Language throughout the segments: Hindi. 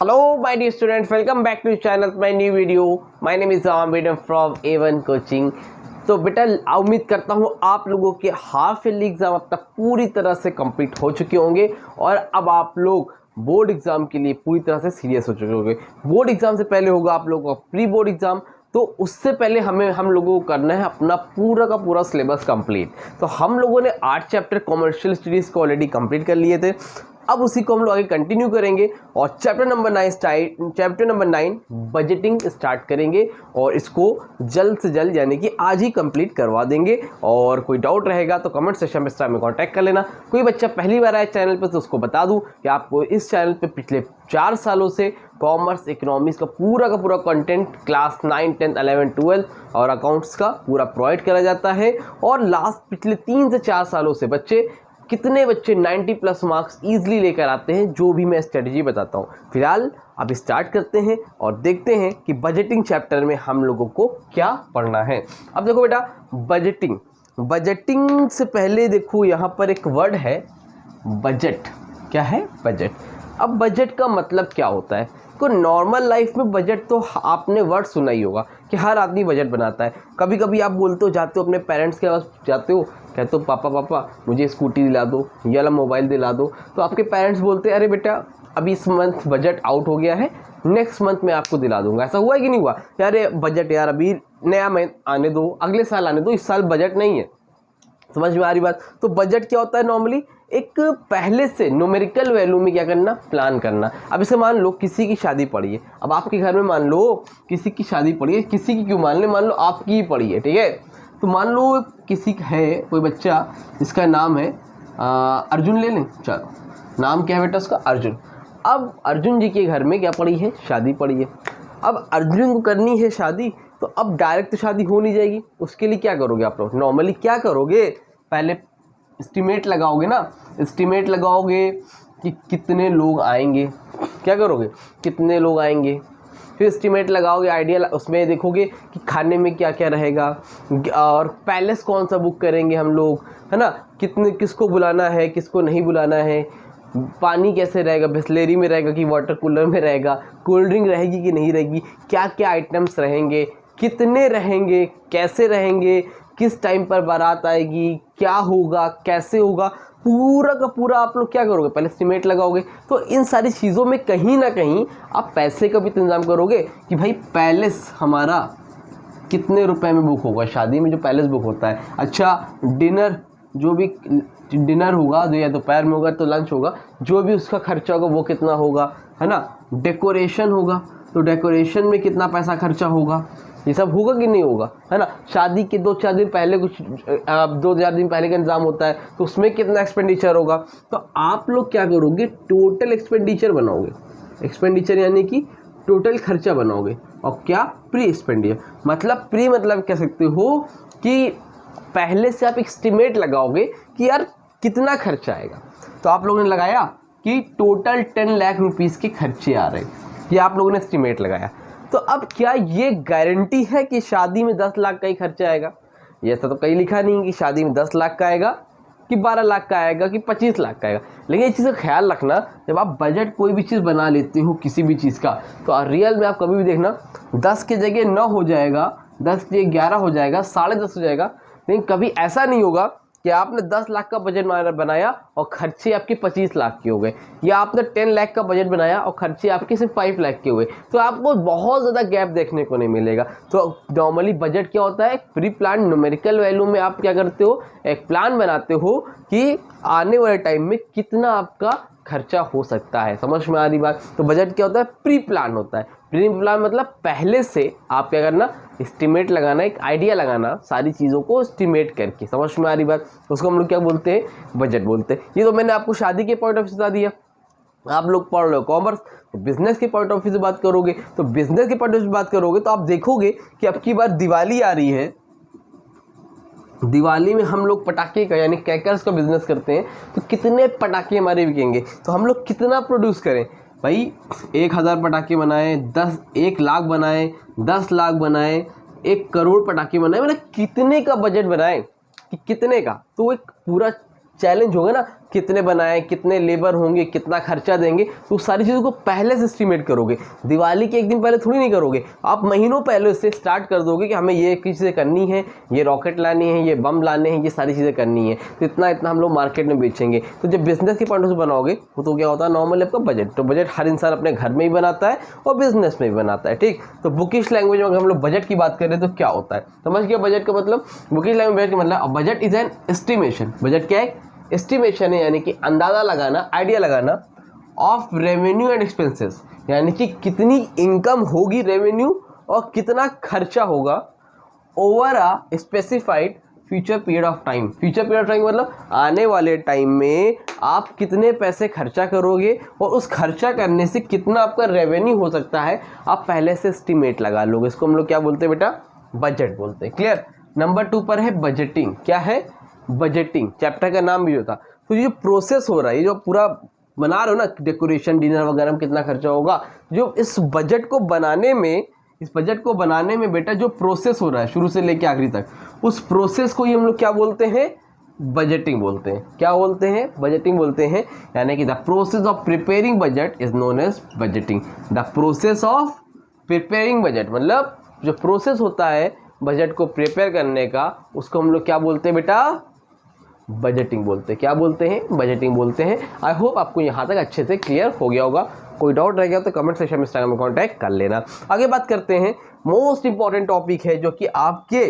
Hello my dear students, welcome back to channel my new video. My name is Amir from A1 Coaching. तो बेटा उम्मीद करता हूँ आप लोगों के हाफ ईयरली एग्ज़ाम अब तक पूरी तरह से कंप्लीट हो चुके होंगे और अब आप लोग बोर्ड एग्ज़ाम के लिए पूरी तरह से सीरियस हो चुके होंगे। बोर्ड एग्ज़ाम से पहले होगा आप लोगों का प्री बोर्ड एग्ज़ाम, तो उससे पहले हम लोगों को करना है अपना पूरा का पूरा सिलेबस कंप्लीट। तो हम लोगों ने 8 चैप्टर कॉमर्शियल स्टडीज़ को ऑलरेडी कंप्लीट कर लिए थे, अब उसी को हम लोग आगे कंटिन्यू करेंगे और चैप्टर नंबर 9 बजटिंग स्टार्ट करेंगे और इसको जल्द से जल्द यानी कि आज ही कंप्लीट करवा देंगे। और कोई डाउट रहेगा तो कमेंट सेक्शन में इस टाइम में कॉन्टैक्ट कर लेना। कोई बच्चा पहली बार आया चैनल पर तो उसको बता दूं कि आपको इस चैनल पे पिछले 4 सालों से कॉमर्स इकोनॉमिक्स का पूरा कंटेंट क्लास 9, 10, 11, 12 और अकाउंट्स का पूरा प्रोवाइड करा जाता है। और लास्ट पिछले 3 से 4 सालों से कितने बच्चे 90+ मार्क्स ईजिली लेकर आते हैं, जो भी मैं स्ट्रेटजी बताता हूँ। फिलहाल अब स्टार्ट करते हैं और देखते हैं कि बजटिंग चैप्टर में हम लोगों को क्या पढ़ना है। अब देखो बेटा, बजटिंग से पहले देखो यहाँ पर एक वर्ड है बजट। क्या है? बजट। अब बजट का मतलब क्या होता है? को नॉर्मल लाइफ में बजट तो आपने वर्ड सुना ही होगा कि हर आदमी बजट बनाता है। कभी कभी आप बोलते हो, जाते हो अपने पेरेंट्स के पास, जाते हो कहते हो पापा मुझे स्कूटी दिला दो, ये वाला मोबाइल दिला दो, तो आपके पेरेंट्स बोलते हैं अरे बेटा अभी इस मंथ बजट आउट हो गया है, नेक्स्ट मंथ में आपको दिला दूंगा। ऐसा हुआ है कि नहीं हुआ? यार बजट यार अभी नया महीना आने दो, अगले साल आने दो, इस साल बजट नहीं है। समझ में आ रही बात? तो बजट क्या होता है? नॉर्मली एक पहले से न्यूमेरिकल वैल्यू में क्या करना, प्लान करना। अब इसे मान लो किसी की शादी पड़ी है, अब आपके घर में मान लो किसी की शादी पड़ी है, किसी की क्यों मान लो आपकी ही पड़ी है, ठीक है? तो मान लो किसी का है कोई बच्चा जिसका नाम है अर्जुन, ले लें, चलो नाम क्या है बेटा उसका? अर्जुन। अब अर्जुन जी के घर में क्या पड़ी है? शादी पड़ी है। अब अर्जुन को करनी है शादी, तो अब डायरेक्ट तो शादी हो नहीं जाएगी। उसके लिए क्या करोगे आप लोग? नॉर्मली क्या करोगे? पहले एस्टिमेट लगाओगे ना, एस्टिमेट लगाओगे कि कितने लोग आएंगे। क्या करोगे? कितने लोग आएंगे, फिर एस्टिमेट लगाओगे, आइडिया उसमें देखोगे कि खाने में क्या क्या रहेगा और पैलेस कौन सा बुक करेंगे हम लोग, है ना, किसको बुलाना है, किसको नहीं बुलाना है, पानी कैसे रहेगा, बिस्लेरी में रहेगा कि वाटर कूलर में रहेगा, कोल्ड ड्रिंक रहेगी कि नहीं रहेगी, क्या क्या आइटम्स रहेंगे, कितने रहेंगे, कैसे रहेंगे, किस टाइम पर बारात आएगी, क्या होगा, कैसे होगा, पूरा का पूरा आप लोग क्या करोगे? पहले एस्टिमेट लगाओगे। तो इन सारी चीज़ों में कहीं ना कहीं आप पैसे का भी इंतजाम करोगे कि भाई पैलेस हमारा कितने रुपए में बुक होगा, शादी में जो पैलेस बुक होता है। अच्छा, डिनर, जो भी डिनर होगा, जो या दोपहर में होगा तो लंच होगा, जो भी उसका खर्चा होगा वो कितना होगा, है ना। डेकोरेशन होगा तो डेकोरेशन में कितना पैसा खर्चा होगा, ये सब होगा कि नहीं होगा, है ना। शादी के 2-4 दिन पहले 2-4 दिन पहले का इंतजाम होता है, तो उसमें कितना एक्सपेंडिचर होगा। तो आप लोग क्या करोगे? टोटल एक्सपेंडिचर बनाओगे। एक्सपेंडिचर यानी कि टोटल खर्चा बनाओगे। और क्या? Pre expenditure. मतलब प्री मतलब कह सकते हो कि पहले से आप एस्टिमेट लगाओगे कि यार कितना खर्चा आएगा। तो आप लोगों ने लगाया कि टोटल 10 लाख रुपीज़ के खर्चे आ रहे हैं, ये आप लोगों ने एस्टिमेट लगाया। तो अब क्या ये गारंटी है कि शादी में 10 लाख का ही खर्चा आएगा? ये ऐसा तो कहीं लिखा नहीं है कि शादी में 10 लाख का आएगा, कि 12 लाख का आएगा, कि 25 लाख का आएगा। लेकिन ये चीज़ का ख्याल रखना, जब आप बजट कोई भी चीज़ बना लेते हो किसी भी चीज़ का, तो रियल में आप कभी भी देखना 10 की जगह 9 हो जाएगा, 10 की जगह 11 हो जाएगा, 10.5 हो जाएगा। लेकिन कभी ऐसा नहीं होगा कि आपने 10 लाख का बजट बनाया और खर्चे आपके 25 लाख के हो गए, या आपने 10 लाख का बजट बनाया और खर्चे आपके सिर्फ 5 लाख के हुए। तो आपको बहुत ज़्यादा गैप देखने को नहीं मिलेगा। तो नॉर्मली बजट क्या होता है? प्री प्लान न्यूमेरिकल वैल्यू में आप क्या करते हो? एक प्लान बनाते हो कि आने वाले टाइम में कितना आपका खर्चा हो सकता है। समझ में आ रही बात? तो बजट क्या होता है? प्री प्लान होता है। प्री प्लान मतलब पहले से आप क्या करना, एस्टिमेट लगाना, एक आइडिया लगाना, सारी चीज़ों को एस्टिमेट करके। समझ में आ रही बात? उसको हम लोग क्या बोलते हैं? बजट बोलते हैं। ये तो मैंने आपको शादी के पॉइंट ऑफ व्यू से बता दिया। आप लोग पढ़ रहे हो कॉमर्स, तो बिजनेस के पॉइंट ऑफ व्यू से बात करोगे, तो बिजनेस के पॉइंट ऑफ व्यू से बात करोगे तो आप देखोगे कि अब की बार दिवाली आ रही है। दिवाली में हम लोग पटाखे का यानी क्रैकर्स का बिजनेस करते हैं, तो कितने पटाखे हमारे बिकेंगे, तो हम लोग कितना प्रोड्यूस करें भाई। 1000 पटाखे बनाए, 1 लाख बनाए, 10 लाख बनाए, 1 करोड़ पटाखे बनाए, मतलब कितने का बजट बनाए कि कितने का। तो एक पूरा चैलेंज होगा ना, कितने बनाए, कितने लेबर होंगे, कितना खर्चा देंगे, तो सारी चीज़ों को पहले से एस्टिमेट करोगे। दिवाली के एक दिन पहले थोड़ी नहीं करोगे, आप महीनों पहले से स्टार्ट कर दोगे कि हमें ये चीज़ें करनी है, ये रॉकेट लानी है, ये बम लाने हैं, ये सारी चीज़ें करनी है, तो इतना इतना हम लोग मार्केट में बेचेंगे। तो जब बिजनेस के पॉइंट से बनाओगे तो क्या होता है, नॉर्मल आपका बजट। तो बजट हर इंसान अपने घर में ही बनाता है और बिजनेस में भी बनाता है, ठीक। तो बुकिश लैंग्वेज में अगर हम लोग बजट की बात करें तो क्या होता है, समझ गया बजट का मतलब। बुकिश लैंग्वेज बजट का मतलब budget is an estimation. Budget क्या है, एस्टिमेशन है, यानी कि अंदाज़ा लगाना, आइडिया लगाना ऑफ रेवेन्यू एंड एक्सपेंसेस, यानी कि कितनी इनकम होगी रेवेन्यू और कितना खर्चा होगा over a specified future period of time. Future period of time मतलब आने वाले टाइम में आप कितने पैसे खर्चा करोगे और उस खर्चा करने से कितना आपका रेवेन्यू हो सकता है, आप पहले से एस्टिमेट लगा लोगे। इसको हम लोग क्या बोलते हैं बेटा, बजट बोलते हैं। क्लियर। नंबर 2 पर है बजटिंग। क्या है, बजटिंग। चैप्टर का नाम भी होता। तो ये प्रोसेस हो रहा है, ये जो पूरा बना रहे हो ना, डेकोरेशन डिनर वगैरह में कितना खर्चा होगा, जो इस बजट को बनाने में, इस बजट को बनाने में बेटा जो प्रोसेस हो रहा है शुरू से लेके आखिरी तक, उस प्रोसेस को ही हम लोग क्या बोलते हैं, बजटिंग बोलते हैं। क्या बोलते हैं, बजटिंग बोलते हैं। यानी कि the process of preparing budget is known as budgeting. The process of preparing budget मतलब जो प्रोसेस होता है बजट को प्रिपेयर करने का, उसको हम लोग क्या बोलते हैं बेटा, बजटिंग बोलते हैं। क्या बोलते हैं, बजटिंग बोलते हैं। आई होप आपको यहाँ तक अच्छे से क्लियर हो गया होगा। कोई डाउट रह गया तो कमेंट सेक्शन में इंस्टाग्राम में कॉन्टैक्ट कर लेना। आगे बात करते हैं, मोस्ट इंपॉर्टेंट टॉपिक है जो कि आपके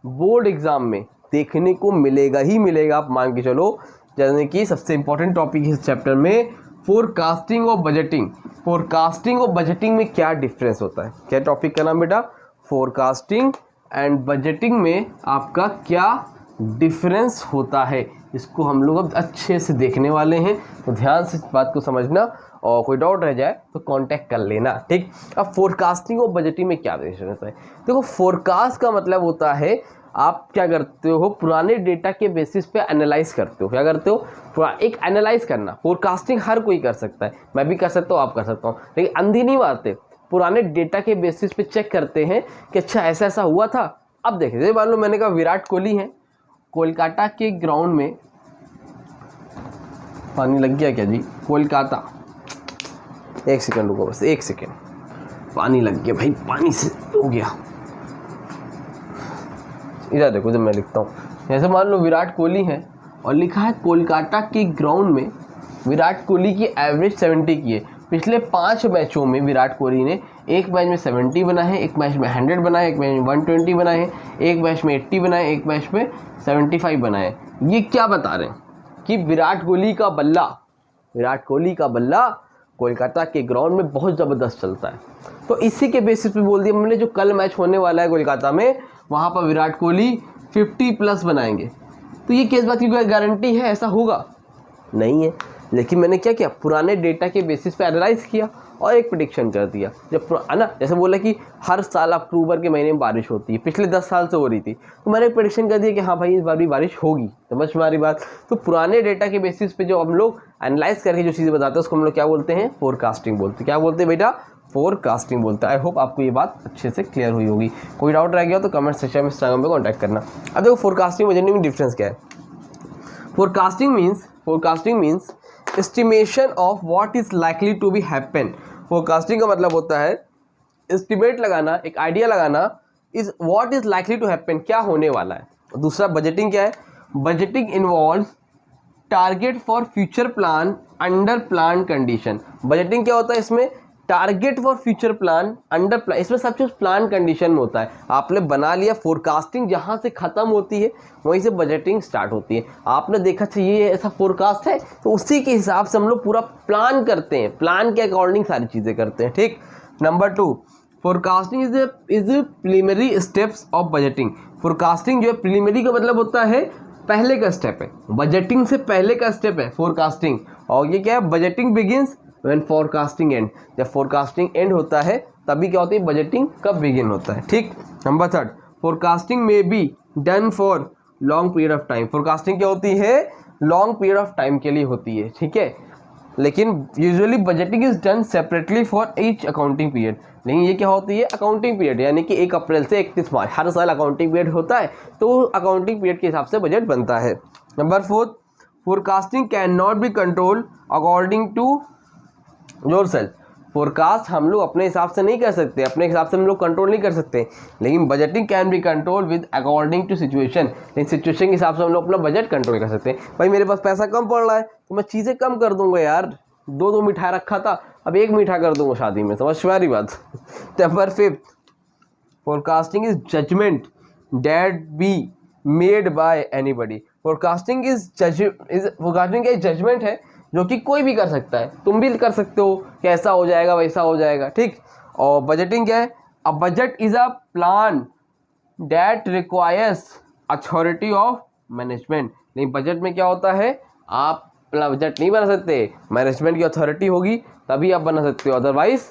बोर्ड एग्जाम में देखने को मिलेगा ही मिलेगा, आप मान के चलो। जैसे कि सबसे इंपॉर्टेंट टॉपिक है इस चैप्टर में, फोरकास्टिंग और बजटिंग। फोरकास्टिंग और बजटिंग में क्या डिफरेंस होता है। क्या टॉपिक का नाम बेटा, फोरकास्टिंग एंड बजटिंग में आपका क्या डिफरेंस होता है, इसको हम लोग अब अच्छे से देखने वाले हैं। तो ध्यान से इस बात को समझना, और कोई डाउट रह जाए तो कांटेक्ट कर लेना, ठीक। अब फोरकास्टिंग और बजटिंग में क्या डिफरेंस होता है। देखो, फोरकास्ट का मतलब होता है आप क्या करते हो, पुराने डेटा के बेसिस पे एनालाइज करते हो। क्या करते हो, एक एनालाइज करना। फोरकास्टिंग हर कोई कर सकता है, मैं भी कर सकता हूँ, आप कर सकता हूँ, लेकिन अंधी नहीं मारते। पुराने डेटा के बेसिस पे चेक करते हैं कि अच्छा ऐसा ऐसा हुआ था। अब देखिए, मान लो मैंने कहा विराट कोहली है, कोलकाता के ग्राउंड में, पानी लग गया क्या जी, कोलकाता, एक सेकंड रुको, बस एक सेकंड, पानी लग गया भाई, पानी से हो गया। इधर देखो, जब मैं लिखता हूँ, जैसे मान लो विराट कोहली है और लिखा है कोलकाता के ग्राउंड में विराट कोहली की एवरेज 70 की है। पिछले 5 मैचों में विराट कोहली ने एक मैच में 70 बनाए हैं, एक मैच में 100 बनाए, एक मैच में 120 बनाए हैं, एक मैच में 80 बनाए, एक मैच में 75 बनाए। ये क्या बता रहे हैं कि विराट कोहली का बल्ला कोलकाता के ग्राउंड में बहुत ज़बरदस्त चलता है। तो इसी के बेसिस पे बोल दिया हमने, जो कल मैच होने वाला है कोलकाता में, वहाँ पर विराट कोहली 50+ बनाएंगे। तो ये किस बात की गारंटी है ऐसा होगा, नहीं है। लेकिन मैंने क्या किया, पुराने डेटा के बेसिस पे एनालाइज किया और एक प्रेडिक्शन कर दिया। जब है ना, जैसे बोला कि हर साल अक्टूबर के महीने में बारिश होती है, पिछले 10 साल से हो रही थी, तो मैंने एक प्रेडिक्शन कर दिया कि हाँ भाई इस बार भी बारिश होगी। समझ में आ रही बात। तो पुराने डेटा के बेसिस पे जो हम लोग एनालाइज करके जो चीज़ें बताते हैं उसको हम लोग क्या बोलते हैं, फोरकास्टिंग बोलते हैं। क्या बोलते हैं बेटा, फोरकास्टिंग बोलते हैं। आई होप आपको ये बात अच्छे से क्लियर हुई होगी। कोई डाउट रह गया तो कमेंट सेक्शन में इंस्टाग्राम पे कॉन्टैक्ट करना। अब देखो, फोरकास्टिंग बजटिंग में डिफरेंस क्या है। Forecasting means estimation of what is likely to be happen. Forecasting का मतलब होता है एस्टिमेट लगाना, एक आइडिया लगाना, is what is likely to happen, क्या होने वाला है। दूसरा बजटिंग क्या है, budgeting involves target for future plan under plan condition. Budgeting क्या होता है, इसमें target for future plan under plan, इसमें सब कुछ प्लान कंडीशन में होता है। आपने बना लिया, फोरकास्टिंग जहाँ से ख़त्म होती है वहीं से बजटिंग स्टार्ट होती है। आपने देखा अच्छा ये ऐसा फोरकास्ट है, तो उसी के हिसाब से हम लोग पूरा प्लान करते हैं, प्लान के अकॉर्डिंग सारी चीज़ें करते हैं, ठीक। Number 2, forecasting is preliminary steps of budgeting. Forecasting जो है प्रीलिमिनरी का मतलब होता है पहले का स्टेप है, बजटिंग से पहले का स्टेप है फोरकास्टिंग। और ये क्या है, budgeting begins when forecasting and. जब फोरकास्टिंग एंड होता है तभी क्या होती है, बजटिंग कब बिगिन होता है, ठीक। नंबर 3, फोरकास्टिंग में be done for long period of time. Forecasting क्या होती है, लॉन्ग पीरियड ऑफ टाइम के लिए होती है, ठीक है। लेकिन usually budgeting is done separately for each accounting period. लेकिन ये क्या होती है, अकाउंटिंग पीरियड, यानी कि 1 अप्रैल से 31 मार्च हर साल अकाउंटिंग पीरियड होता है, तो अकाउंटिंग पीरियड के हिसाब से बजट बनता है। Number 4, forecasting can not be control according to yourself. Forecast हम लोग अपने हिसाब से नहीं कर सकते, अपने हिसाब से हम लोग कंट्रोल नहीं कर सकते, लेकिन budgeting can be control with according to situation. लेकिन सिचुएशन के हिसाब से हम लोग अपना बजट कंट्रोल कर सकते हैं। भाई मेरे पास पैसा कम पड़ रहा है तो मैं चीज़ें कम कर दूंगा यार, दो मिठाई रखा था अब एक मीठा कर दूंगा शादी में, समझ में आ रही बात। Number 5, forecasting is judgement that be made by anybody. Forecasting forecasting एक जजमेंट है जो कि कोई भी कर सकता है, तुम भी कर सकते हो कि ऐसा हो जाएगा वैसा हो जाएगा, ठीक। और बजटिंग क्या है? A budget is a plan that requires authority of management. नहीं, बजट में क्या होता है, आप बजट नहीं बना सकते, मैनेजमेंट की अथॉरिटी होगी तभी आप बना सकते हो, अदरवाइज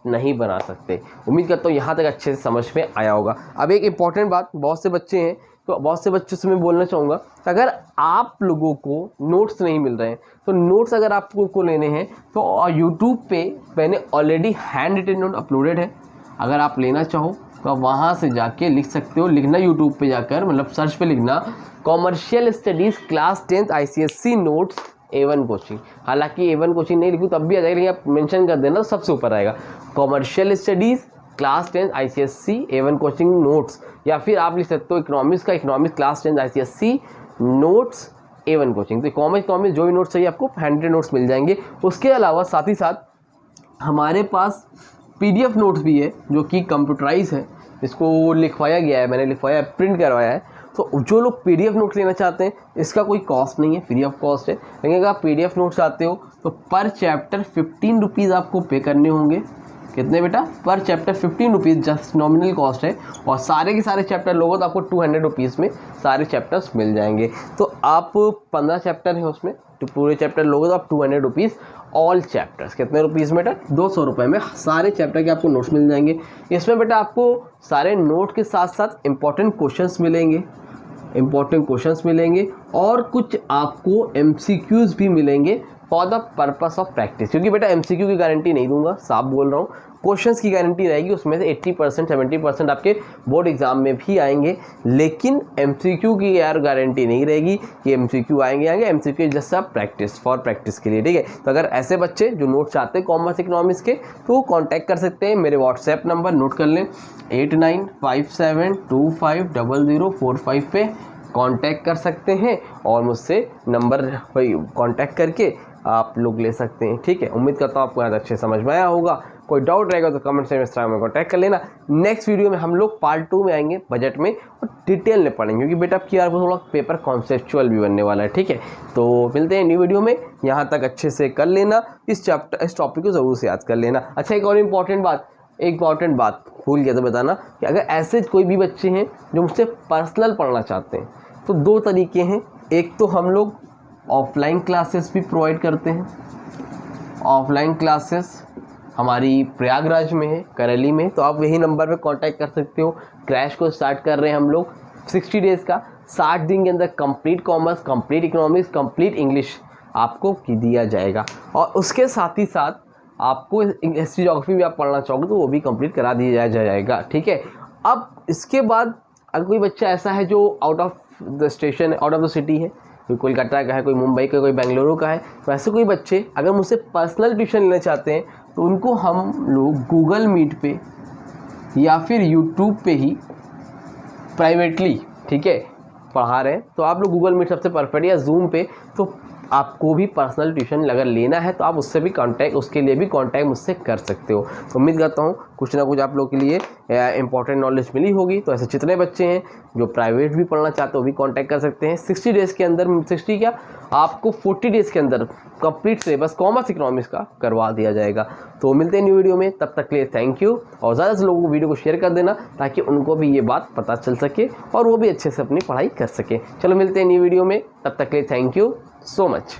नहीं बना सकते। उम्मीद करता हूँ यहाँ तक अच्छे से समझ में आया होगा। अब एक इम्पॉर्टेंट बात, बहुत से बच्चे हैं तो बहुत से बच्चों से मैं बोलना चाहूँगा, अगर आप लोगों को नोट्स नहीं मिल रहे हैं तो नोट्स अगर आपको लेने हैं तो यूट्यूब पे मैंने already hand written note uploaded है, अगर आप लेना चाहो तो आप वहाँ से जाके लिख सकते हो। लिखना यूट्यूब पे जाकर, मतलब सर्च पे लिखना commercial studies class 10th ICSE notes A1 coaching. हालांकि A1 कोचिंग नहीं लिखूँ तब भी आ जाएगा, लेकिन आप मेंशन कर देना सबसे ऊपर आएगा commercial studies class 10th ICSE A1 coaching notes, या फिर आप लिख सकते हो इकोनॉमिक्स का economics class 10th ICSE notes A1 coaching. तो इकोनॉमिक्स जो भी नोट्स चाहिए आपको हैंडेड नोट्स मिल जाएंगे। उसके अलावा साथ ही साथ हमारे पास PDF नोट्स भी है जो कि कंप्यूटराइज है, इसको लिखवाया गया है, मैंने लिखवाया प्रिंट करवाया है। तो जो लोग PDF नोट्स लेना चाहते हैं इसका कोई कॉस्ट नहीं है, फ्री ऑफ कॉस्ट है। लेकिन अगर आप PDF नोट्स चाहते हो तो पर चैप्टर 15 रुपीज़ आपको पे करने होंगे। कितने बेटा? पर chapter 15 rupees just nominal cost है, और सारे के सारे चैप्टर लोगो तो आपको 200 रुपीज़ में सारे चैप्टर्स मिल जाएंगे। तो आप 15 चैप्टर हैं उसमें, तो पूरे चैप्टर लोगो तो आप 200 रुपीज़, ऑल चैप्टर्स कितने रुपीज़ में बेटा? 200 रुपये में सारे चैप्टर के आपको नोट्स मिल जाएंगे। इसमें बेटा आपको सारे नोट के साथ साथ इंपॉर्टेंट क्वेश्चंस मिलेंगे और कुछ आपको MCQs भी मिलेंगे for the purpose of practice. क्योंकि बेटा MCQ की गारंटी नहीं दूंगा, साफ बोल रहा हूँ, क्वेश्चंस की गारंटी रहेगी, उसमें से 80% 70% आपके बोर्ड एग्जाम में भी आएंगे, लेकिन MCQ की यार गारंटी नहीं रहेगी कि MCQ आएंगे। MCQ जस्ट आप प्रैक्टिस फॉर प्रैक्टिस के लिए, ठीक है। तो अगर ऐसे बच्चे जो नोट चाहते हैं कॉमर्स इकोनॉमिक्स के तो वो कॉन्टैक्ट कर सकते हैं, मेरे व्हाट्सएप नंबर नोट कर लें 8957250045 पे कांटेक्ट कर सकते हैं और मुझसे नंबर कांटेक्ट करके आप लोग ले सकते हैं, ठीक है। उम्मीद करता हूँ आपको यहाँ अच्छे समझ में आया होगा। कोई डाउट रहेगा तो कमेंट सेक्शन में कांटेक्ट कर लेना। नेक्स्ट वीडियो में हम लोग पार्ट 2 में आएंगे, बजट में और डिटेल में पढ़ेंगे, क्योंकि बेटा आपकी यार थोड़ा पेपर कॉन्सेप्चुअल भी बनने वाला है, ठीक है। तो मिलते हैं न्यू वीडियो में, यहाँ तक अच्छे से कर लेना, इस टॉपिक को ज़रूर से याद कर लेना। अच्छा, एक और इम्पॉर्टेंट बात भूल गया तो बताना कि अगर ऐसे कोई भी बच्चे हैं जो मुझसे पर्सनल पढ़ना चाहते हैं तो 2 तरीके हैं। एक तो हम लोग ऑफलाइन क्लासेस भी प्रोवाइड करते हैं, ऑफलाइन क्लासेस हमारी प्रयागराज में है, करेली में, तो आप यही नंबर पे कांटेक्ट कर सकते हो। क्रैश को स्टार्ट कर रहे हैं हम लोग 60 डेज़ का, 60 दिन के अंदर complete commerce, complete economics, complete English आपको दिया जाएगा। और उसके साथ ही साथ आपको हिस्ट्री ज्योग्राफी भी आप पढ़ना चाहोगे तो वो भी कंप्लीट करा दिया जाएगा, ठीक है। अब इसके बाद अगर कोई बच्चा ऐसा है जो आउट ऑफ द सिटी है, कोई कोलकाता का है, कोई मुंबई का, कोई बेंगलुरु का है, तो ऐसे कोई बच्चे अगर मुझसे पर्सनल ट्यूशन लेना चाहते हैं तो उनको हम लोग गूगल मीट पे या फिर यूट्यूब पे ही प्राइवेटली, ठीक है, पढ़ा रहे हैं। तो आप लोग गूगल मीट सबसे परफेक्ट, या जूम पे, तो आपको भी पर्सनल ट्यूशन अगर लेना है तो आप उससे भी उसके लिए भी कांटेक्ट मुझसे कर सकते हो। तो उम्मीद करता हूँ कुछ ना कुछ आप लोगों के लिए इंपॉर्टेंट नॉलेज मिली होगी। तो ऐसे जितने बच्चे हैं जो प्राइवेट भी पढ़ना चाहते हो भी कांटेक्ट कर सकते हैं। 60 डेज़ के अंदर, 60 क्या, आपको 40 डेज़ के अंदर कंप्लीट सिलेबस कॉमर्स इकोनॉमिक्स का करवा दिया जाएगा। तो मिलते हैं न्यू वीडियो में, तब तक के लिए थैंक यू। और ज़्यादा से लोगों को वीडियो को शेयर कर देना ताकि उनको भी ये बात पता चल सके और वो भी अच्छे से अपनी पढ़ाई कर सके। चलो मिलते हैं न्यू वीडियो में, तब तक के लिए थैंक यू so much।